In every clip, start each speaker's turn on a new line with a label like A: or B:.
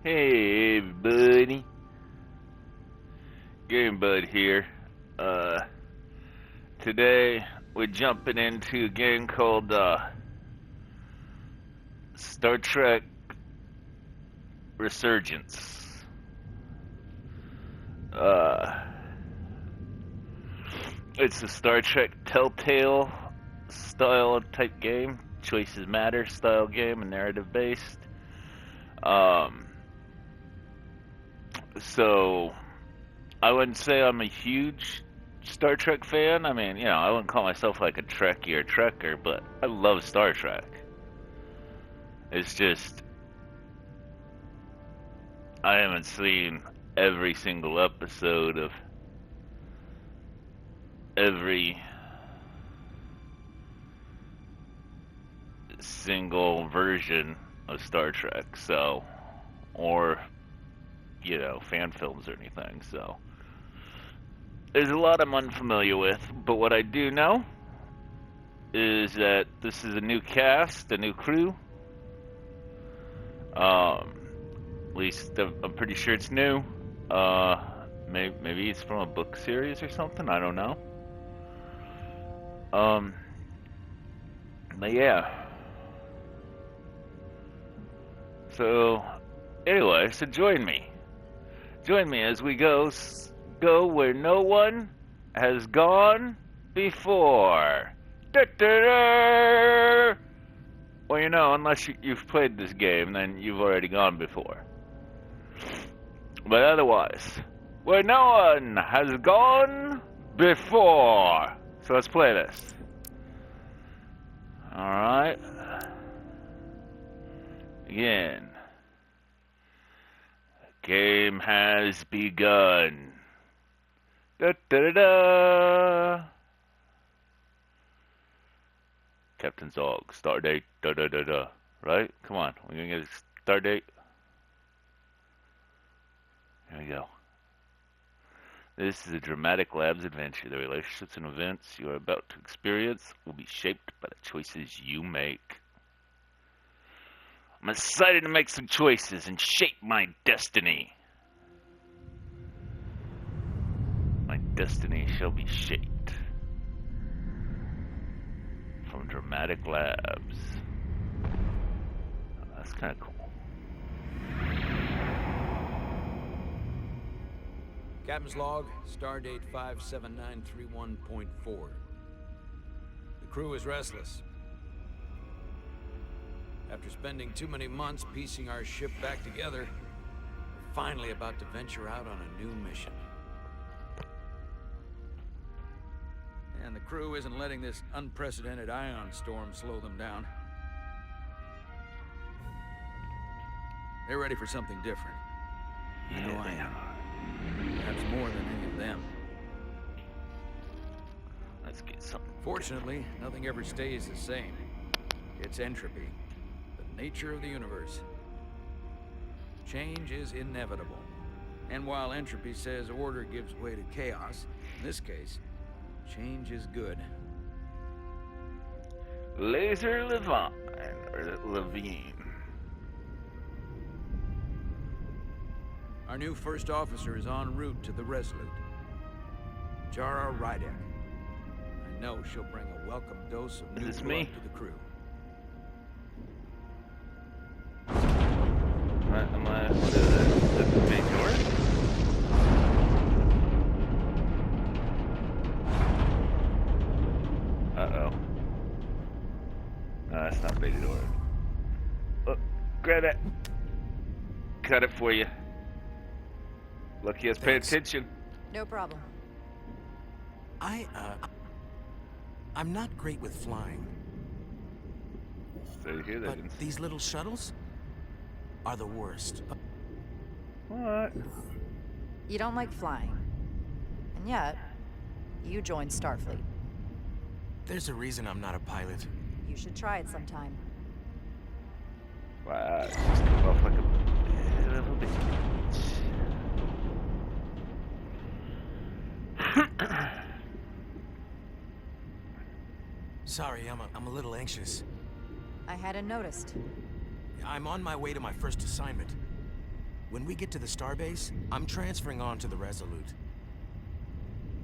A: Hey everybody, Game Bud here. Today we're jumping into a game called Star Trek Resurgence. It's a Star Trek Telltale-style type game, choices matter style game, and narrative based. So I wouldn't say I'm a huge Star Trek fan. I mean, I wouldn't call myself like a Trekkie or Trekker, but I love Star Trek. It's just, I haven't seen every single episode of every single version of Star Trek, so, or fan films or anything, so there's a lot I'm unfamiliar with, but what I do know is that this is a new cast, a new crew. At least I'm pretty sure it's new. Maybe it's from a book series or something, I don't know. But yeah. So anyway, so join me. Join me as we go where no one has gone before. Da-da-da! Well, unless you've played this game, then you've already gone before. But otherwise, where no one has gone before. So let's play this. Alright. Again. Game has begun. Da da da da. Captain Zog, start date, da da da da. Right? Come on, we're gonna get a start date. Here we go. This is a dramatic lab's adventure. The relationships and events you are about to experience will be shaped by the choices you make. I'm excited to make some choices and shape my destiny. My destiny shall be shaped from dramatic labs. Oh, that's kind of cool.
B: Captain's log, stardate 57931.4. The crew is restless. After spending too many months piecing our ship back together, we're finally about to venture out on a new mission. And the crew isn't letting this unprecedented ion storm slow them down. They're ready for something different. I know I am. Perhaps more than any of them.
A: Let's get something.
B: Fortunately, nothing ever stays the same. It's entropy. Nature of the universe. Change is inevitable. And while entropy says order gives way to chaos, in this case, change is good.
A: Laser Levine.
B: Our new first officer is en route to the Resolute. Jara Rydek. I know she'll bring a welcome dose of new blood to the crew.
A: What is it? The main door? Uh-oh. No, that's not big door. Oh, grab it. Cut it for you. Lucky us pay attention.
C: No problem.
D: I'm not great with flying.
A: So you hear that?
D: But these little shuttles are the worst.
A: What?
C: You don't like flying. And yet, you joined Starfleet.
D: There's a reason I'm not a pilot.
C: You should try it sometime.
A: Wow, just come off like a little bit.
D: Sorry, I'm a little anxious.
C: I hadn't noticed.
D: I'm on my way to my first assignment. when we get to the starbase, I'm transferring on to the Resolute.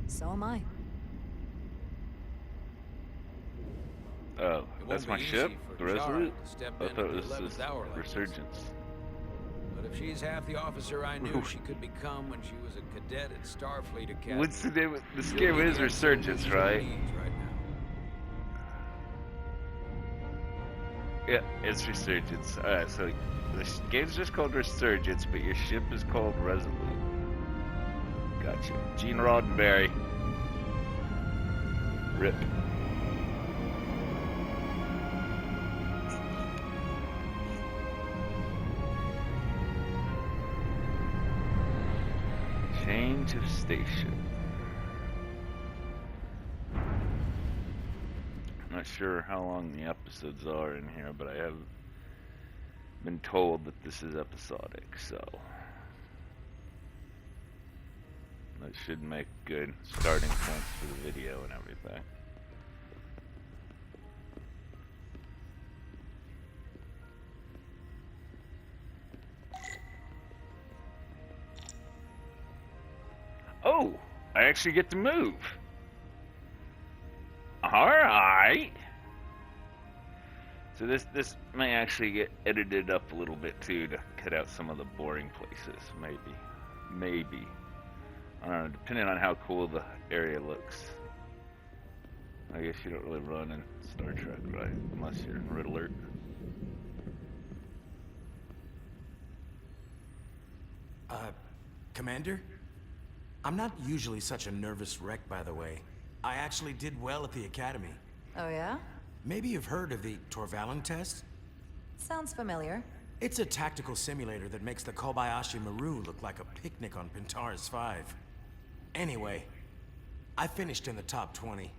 C: So am I.
A: Oh, that's my ship? The Resolute? I thought it was this Resurgence.
B: But if she's half the officer I knew she could become when she was a cadet at Starfleet Academy.
A: What's the name? This game is Resurgence, right? Yeah, it's Resurgence. Alright, so the game's just called Resurgence, but your ship is called Resolute. Gotcha. Gene Roddenberry. RIP. Change of station. Not sure how long the episodes are in here, but I have been told that this is episodic, so that should make good starting points for the video and everything. Oh, I actually get to move. Alright. So this may actually get edited up a little bit too to cut out some of the boring places. Maybe. I don't know, depending on how cool the area looks. I guess you don't really run in Star Trek, right? Unless you're in Red Alert.
D: Commander? I'm not usually such a nervous wreck, by the way. I actually did well at the Academy.
C: Oh yeah?
D: Maybe you've heard of the Torvalin test?
C: Sounds familiar.
D: It's a tactical simulator that makes the Kobayashi Maru look like a picnic on Pintaris 5. Anyway, I finished in the top 20.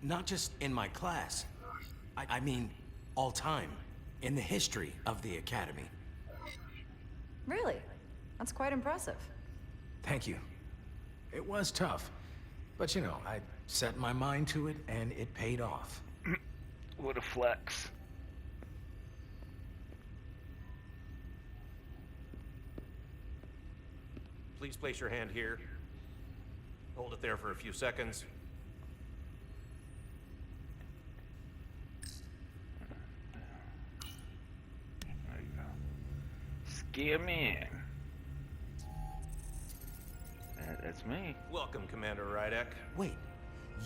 D: Not just in my class. I mean, all time. In the history of the Academy.
C: Really? That's quite impressive.
E: Thank you. It was tough. But you know, I set my mind to it and it paid off.
A: What a flex.
F: Please place your hand here. Hold it there for a few seconds.
A: There you go. Skim in. That's me.
F: Welcome, Commander Rydek.
D: Wait,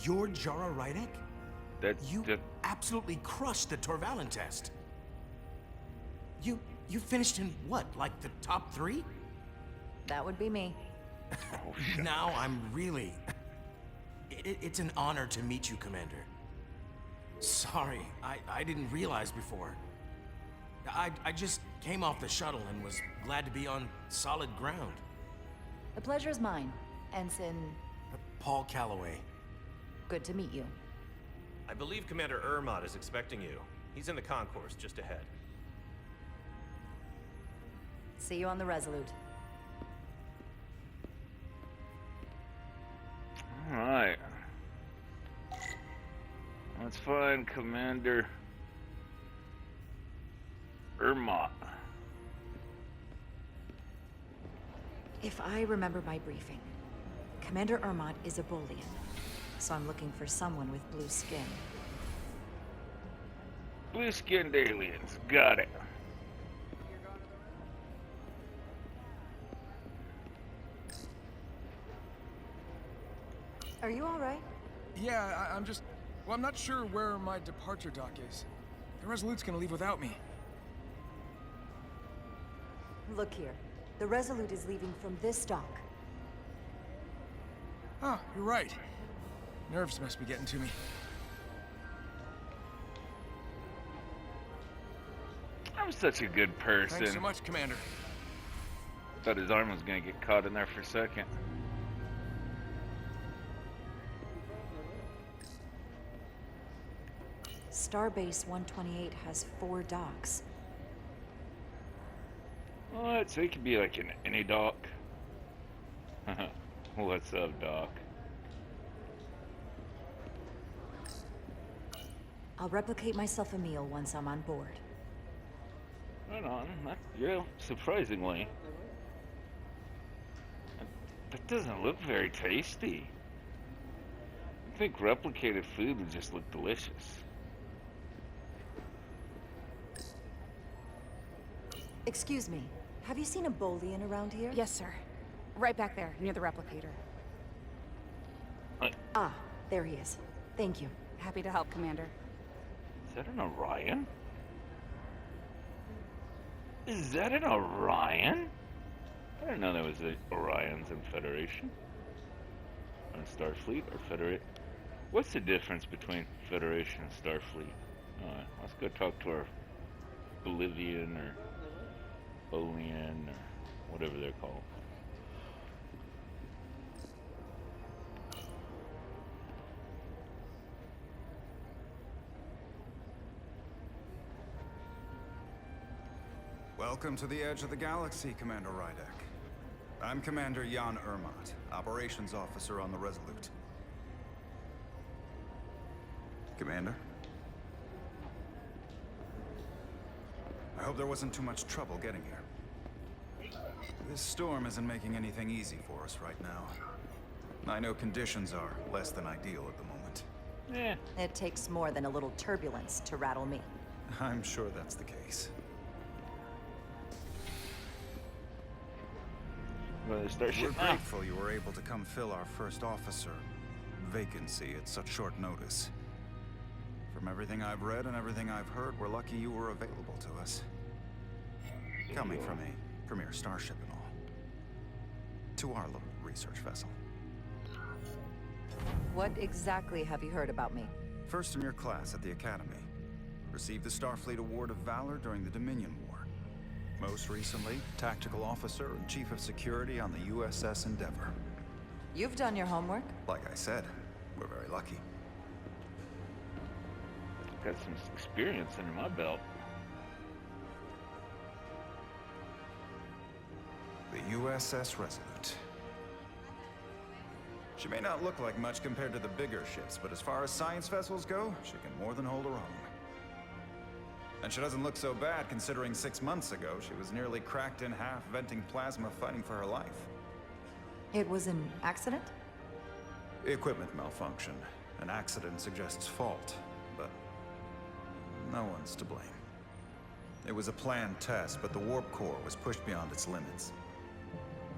D: you're Jara Rydek?
A: That's
D: You absolutely crushed the Torvalin test. You finished in what, like the top 3?
C: That would be me.
A: Oh,
D: Now I'm really... It's an honor to meet you, Commander. Sorry, I didn't realize before. I just came off the shuttle and was glad to be on solid ground.
C: The pleasure is mine, Ensign.
D: Paul Calloway.
C: Good to meet you.
F: I believe Commander Ermot is expecting you. He's in the concourse just ahead.
C: See you on the Resolute.
A: Alright. Let's find Commander Ermot.
C: If I remember my briefing, Commander Ermot is a Bolian, so I'm looking for someone with blue skin.
A: Blue-skinned aliens. Got it.
C: Are you all right?
G: Yeah, I'm just... Well, I'm not sure where my departure dock is. The Resolute's gonna leave without me.
C: Look here. The Resolute is leaving from this dock.
G: Oh, you're right. Nerves must be getting to me.
A: I'm such a good person.
G: Thanks so much, Commander.
A: Thought his arm was gonna get caught in there for a second.
C: Starbase 128 has 4 docks.
A: What? So he could be like in any dock. What's up, Doc?
C: I'll replicate myself a meal once I'm on board.
A: Right on. Surprisingly. That doesn't look very tasty. I think replicated food would just look delicious.
C: Excuse me, have you seen a Bolian around here?
H: Yes, sir. Right back there, near the replicator.
C: Ah, there he is. Thank you.
H: Happy to help, Commander.
A: Is that an Orion? Is that an Orion? I didn't know there was Orions in Federation. On Starfleet or Federate. What's the difference between Federation and Starfleet? Let's go talk to our Bolivian or Bolian or whatever they're called.
I: Welcome to the edge of the galaxy, Commander Rydek. I'm Commander Jan Ermot, Operations Officer on the Resolute. Commander? I hope there wasn't too much trouble getting here. This storm isn't making anything easy for us right now. I know conditions are less than ideal at the moment.
A: Yeah.
C: It takes more than a little turbulence to rattle me.
I: I'm sure that's the case.
A: We're
I: We're grateful you were able to come fill our first officer vacancy at such short notice. From everything I've read and everything I've heard, we're lucky you were available to us. Coming from a premier starship and all. To our little research vessel.
C: What exactly have you heard about me?
I: First in your class at the Academy. Received the Starfleet Award of Valor during the Dominion War. Most recently, Tactical Officer and Chief of Security on the U.S.S. Endeavor.
C: You've done your homework?
I: Like I said, we're very lucky.
A: Got some experience under my belt.
I: The U.S.S. Resolute. She may not look like much compared to the bigger ships, but as far as science vessels go, she can more than hold her own. And she doesn't look so bad considering 6 months ago she was nearly cracked in half, venting plasma, fighting for her life.
C: It was an accident?
I: Equipment malfunction. An accident suggests fault, but no one's to blame. It was a planned test, but the warp core was pushed beyond its limits.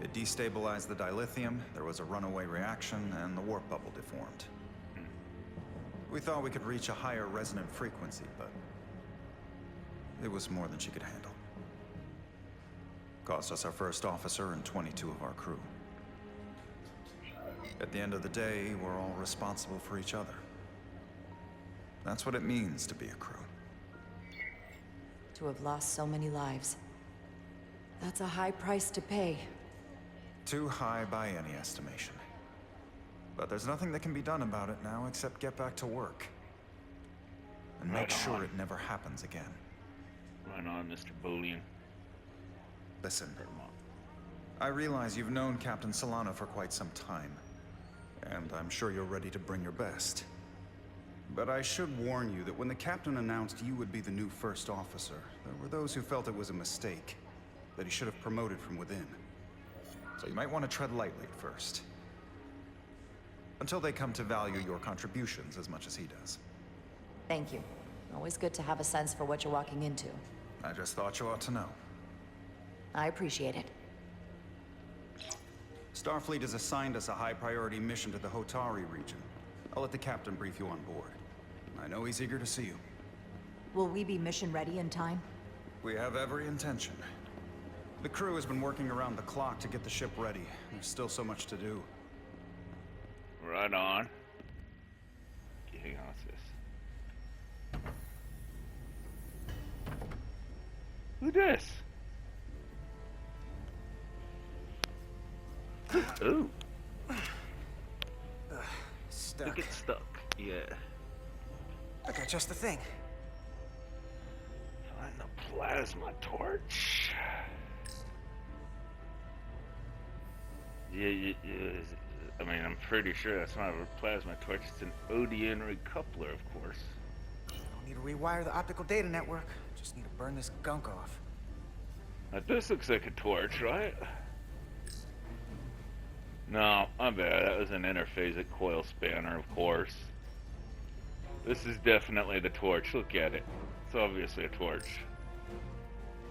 I: It destabilized the dilithium, there was a runaway reaction, and the warp bubble deformed. We thought we could reach a higher resonant frequency, but it was more than she could handle. Cost us our first officer and 22 of our crew. At the end of the day, we're all responsible for each other. That's what it means to be a crew.
C: To have lost so many lives. That's a high price to pay.
I: Too high by any estimation. But there's nothing that can be done about it now except get back to work. And make sure it never happens again.
A: Right on, Mr. Bolian.
I: Listen, I realize you've known Captain Solano for quite some time. And I'm sure you're ready to bring your best. But I should warn you that when the captain announced you would be the new first officer, there were those who felt it was a mistake, that he should have promoted from within. So you might want to tread lightly at first. Until they come to value your contributions as much as he does.
C: Thank you. Always good to have a sense for what you're walking into.
I: I just thought you ought to know.
C: I appreciate it.
I: Starfleet has assigned us a high-priority mission to the Hotari region. I'll let the captain brief you on board. I know he's eager to see you.
C: Will we be mission ready in time?
I: We have every intention. The crew has been working around the clock to get the ship ready. There's still so much to do.
A: Right on. Hang on, what's this? Who this? Ooh.
J: Stuck.
A: Look, it's stuck. Yeah.
J: I got just the thing.
A: Find the plasma torch. Yeah. I mean, I'm pretty sure that's not a plasma torch. It's an Odeon recoupler, of course.
J: Don't need to rewire the optical data network. Just need to burn this gunk off.
A: Now this looks like a torch, right? No, I'm bad. That was an interphasic coil spanner, of course. This is definitely the torch. Look at it. It's obviously a torch.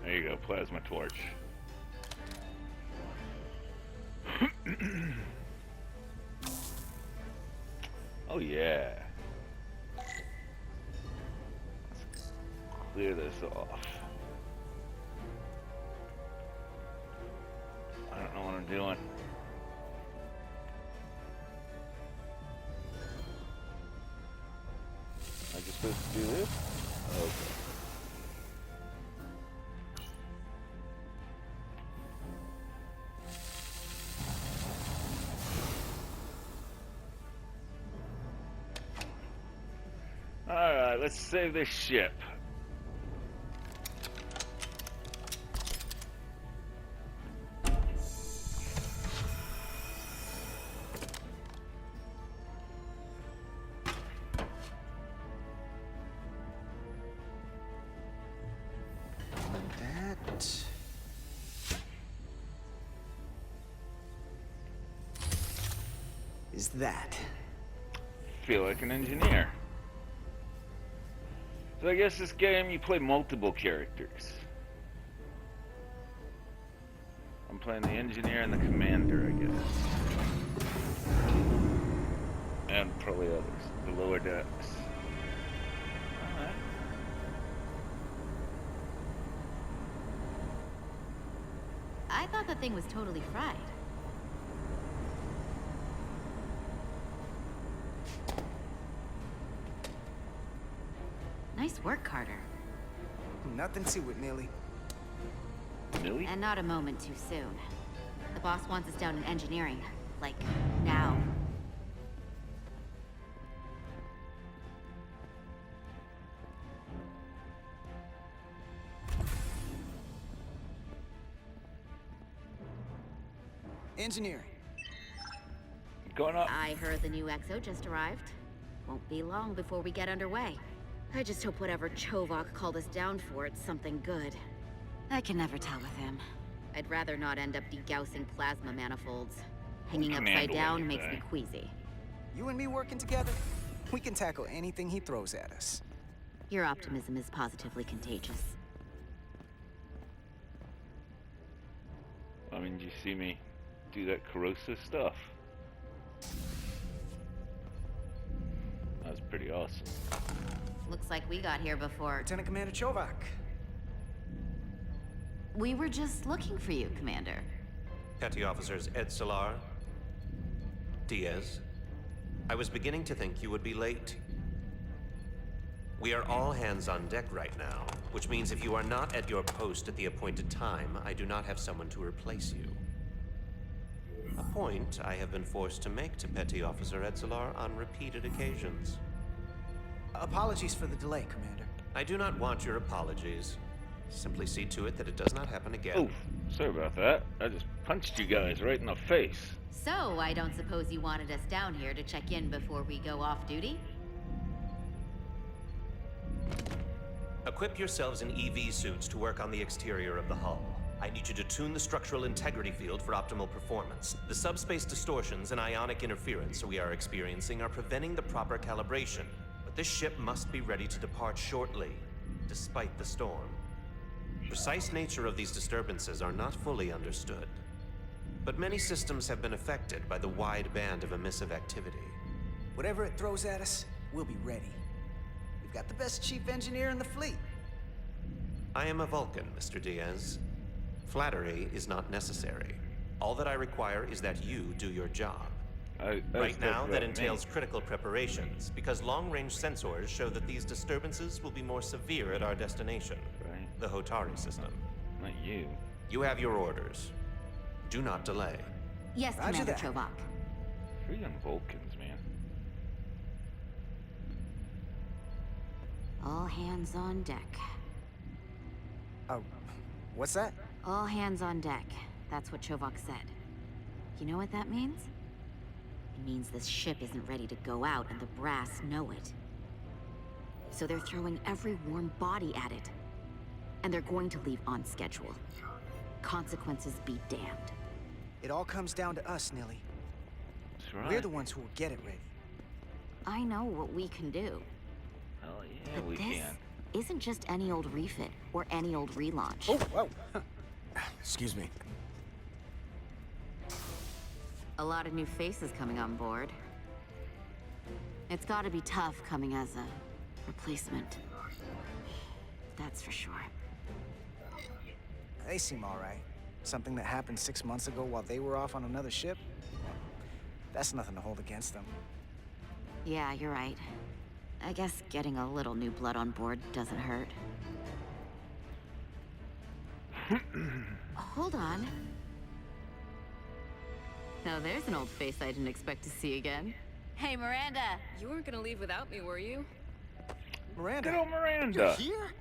A: There you go, plasma torch. Oh yeah. Let's clear this off. I don't know what I'm doing. Am I just supposed to do this? Okay. Alright, let's save this ship.
J: Is that?
A: Feel like an engineer. So I guess this game you play multiple characters. I'm playing the engineer and the commander, I guess. And probably others. The lower decks. Alright.
K: I thought the thing was totally fried. Nice work, Carter.
J: Nothing to it, Millie.
A: Millie?
K: And not a moment too soon. The boss wants us down in engineering. Like, now.
J: Engineering.
A: Going up.
K: I heard the new XO just arrived. Won't be long before we get underway. I just hope whatever Chovak called us down for, it's something good. I can never tell with him. I'd rather not end up degaussing plasma manifolds. Hanging upside down makes me queasy.
J: You and me working together, we can tackle anything he throws at us.
K: Your optimism is positively contagious.
A: I mean, did you see me do that corrosive stuff? That was pretty awesome.
K: Looks like we got here before.
J: Lieutenant Commander Chovak.
K: We were just looking for you, Commander.
F: Petty Officers Ed Solar, Diaz. I was beginning to think you would be late. We are all hands on deck right now, which means if you are not at your post at the appointed time, I do not have someone to replace you. A point I have been forced to make to Petty Officer Ed Solar on repeated occasions.
J: Apologies for the delay, Commander.
F: I do not want your apologies. Simply see to it that it does not happen again.
A: Oh, sorry about that. I just punched you guys right in the face.
K: So, I don't suppose you wanted us down here to check in before we go off duty?
F: Equip yourselves in EV suits to work on the exterior of the hull. I need you to tune the structural integrity field for optimal performance. The subspace distortions and ionic interference we are experiencing are preventing the proper calibration. But this ship must be ready to depart shortly, despite the storm. The precise nature of these disturbances are not fully understood. But many systems have been affected by the wide band of emissive activity.
J: Whatever it throws at us, we'll be ready. We've got the best chief engineer in the fleet.
F: I am a Vulcan, Mr. Diaz. Flattery is not necessary. All that I require is that you do your job. Right now, that entails critical preparations, because long-range sensors show that these disturbances will be more severe at our destination, the Hotari system.
A: Not you.
F: You have your orders. Do not delay.
K: Yes, Commander Chovak.
A: Freaking Vulcans, man.
K: All hands on deck.
J: What's that?
K: All hands on deck. That's what Chovak said. You know what that means? It means this ship isn't ready to go out, and the brass know it. So they're throwing every warm body at it. And they're going to leave on schedule. Consequences be damned.
J: It all comes down to us, Nilly.
A: That's right.
J: We're the ones who will get it ready.
K: I know what we can do.
A: Hell yeah,
K: But
A: we
K: this
A: can.
K: isn't just any old refit or any old relaunch.
J: Oh, whoa.
D: Excuse me.
K: A lot of new faces coming on board. It's gotta be tough coming as a replacement. That's for sure.
J: They seem all right. Something that happened 6 months ago while they were off on another ship? That's nothing to hold against them.
K: Yeah, you're right. I guess getting a little new blood on board doesn't hurt. Hold on. Now there's an old face I didn't expect to see again. Hey, Miranda!
L: You weren't gonna leave without me, were you?
J: Miranda.
A: Good old Miranda.
J: You're here?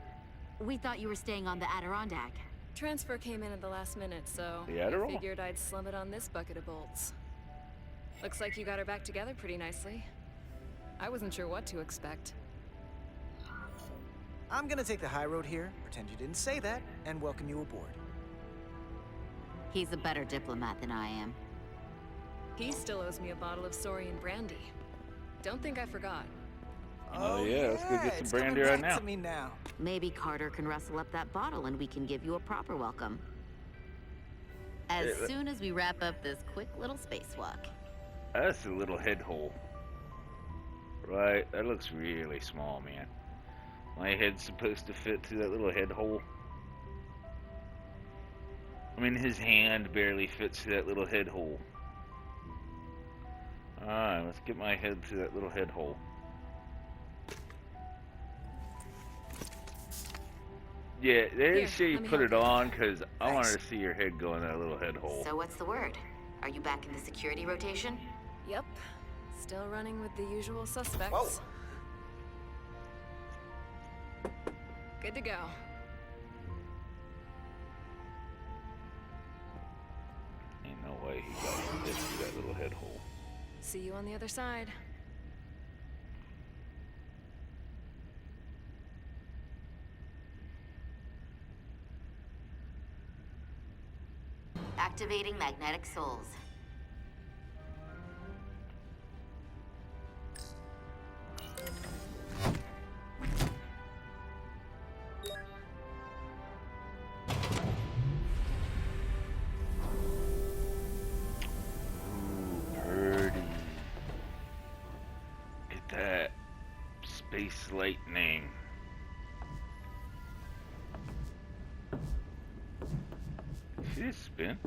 K: We thought you were staying on the Adirondack.
L: Transfer came in at the last minute, so
A: The Adderall?
L: I figured I'd slum it on this bucket of bolts. Looks like you got her back together pretty nicely. I wasn't sure what to expect.
J: I'm gonna take the high road here, pretend you didn't say that, and welcome you aboard.
K: He's a better diplomat than I am.
L: He still owes me a bottle of Saurian brandy. Don't think I forgot.
A: Oh, yeah, let's go get some
J: it's
A: brandy
J: coming
A: right
J: back
A: now.
J: to me now.
K: Maybe Carter can rustle up that bottle and we can give you a proper welcome. As soon as we wrap up this quick little spacewalk.
A: That's a little head hole. Right, that looks really small, man. My head's supposed to fit through that little head hole. I mean, his hand barely fits through that little head hole. Alright, let's get my head through that little head hole. Yeah, they didn't say you put it on because I wanted to see your head go in that little head hole.
K: So what's the word? Are you back in the security rotation?
L: Yep. Still running with the usual suspects.
J: Whoa.
L: Good to go.
A: Ain't no way he got this through that little head hole.
L: See you on the other side.
K: Activating magnetic souls.
A: Space lightning. See this spin?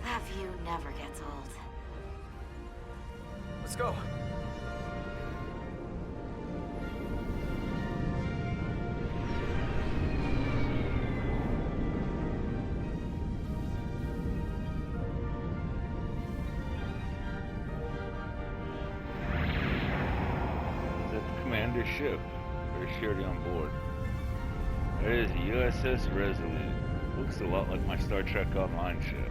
K: That view never gets old.
J: Let's go.
A: Commander's ship. There's surety on board. There is a U.S.S. Resolute. Looks a lot like my Star Trek Online ship.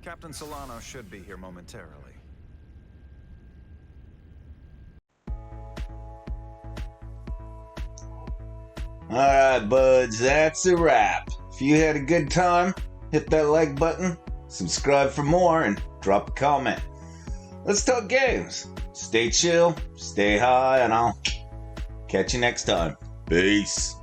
I: Captain Solano should be here momentarily.
M: Alright, buds, that's a wrap. If you had a good time, hit that like button, subscribe for more, and drop a comment. Let's talk games. Stay chill, stay high, and I'll catch you next time. Peace.